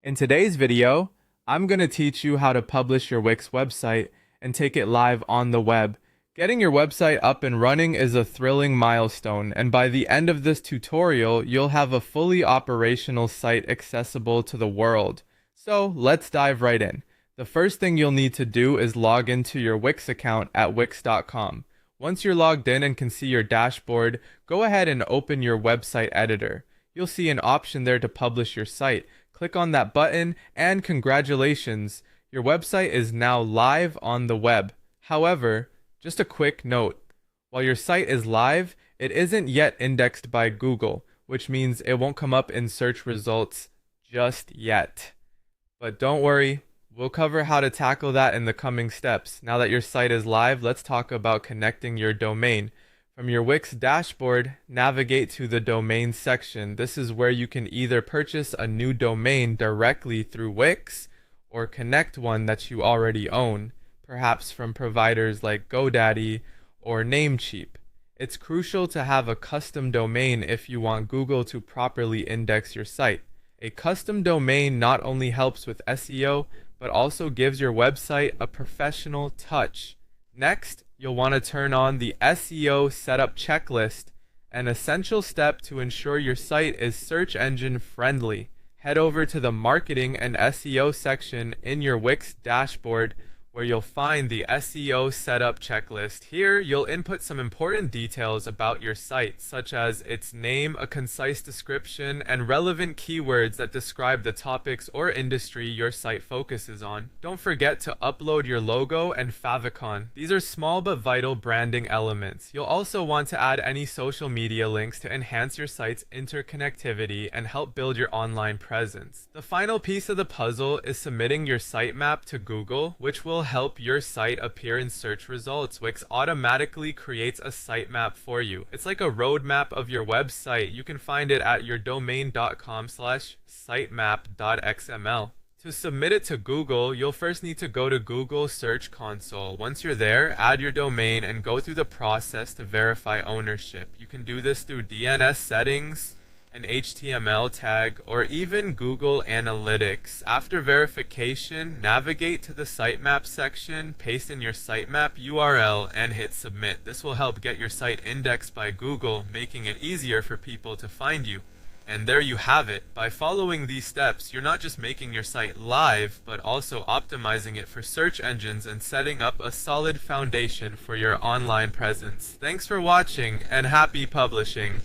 In today's video, I'm going to teach you how to publish your Wix website and take it live on the web. Getting your website up and running is a thrilling milestone, and by the end of this tutorial, you'll have a fully operational site accessible to the world. So let's dive right in. The first thing you'll need to do is log into your Wix account at wix.com. Once you're logged in and can see your dashboard, go ahead and open your website editor. You'll see an option there to publish your site. Click on that button, and congratulations, your website is now live on the web. However, just a quick note, while your site is live, it isn't yet indexed by Google, which means it won't come up in search results just yet. But don't worry, we'll cover how to tackle that in the coming steps. Now that your site is live, let's talk about connecting your domain. From your Wix dashboard, navigate to the domain section. This is where you can either purchase a new domain directly through Wix or connect one that you already own, perhaps from providers like GoDaddy or Namecheap. It's crucial to have a custom domain if you want Google to properly index your site. A custom domain not only helps with SEO, but also gives your website a professional touch. Next, you'll want to turn on the SEO setup checklist, an essential step to ensure your site is search engine friendly. Head over to the marketing and SEO section in your Wix dashboard where you'll find the SEO setup checklist. Here, you'll input some important details about your site, such as its name, a concise description, and relevant keywords that describe the topics or industry your site focuses on. Don't forget to upload your logo and favicon. These are small but vital branding elements. You'll also want to add any social media links to enhance your site's interconnectivity and help build your online presence. The final piece of the puzzle is submitting your sitemap to Google, which will help your site appear in search results. Wix automatically creates a sitemap for you. It's like a roadmap of your website. You can find it at yourdomain.com/sitemap.xml. To submit it to Google, you'll first need to go to Google Search Console. Once you're there, add your domain and go through the process to verify ownership. You can do this through DNS settings, an HTML tag, or even Google Analytics. After verification, navigate to the sitemap section, paste in your sitemap URL, and hit submit. This will help get your site indexed by Google, making it easier for people to find you. And there you have it. By following these steps, you're not just making your site live, but also optimizing it for search engines and setting up a solid foundation for your online presence. Thanks for watching, and happy publishing!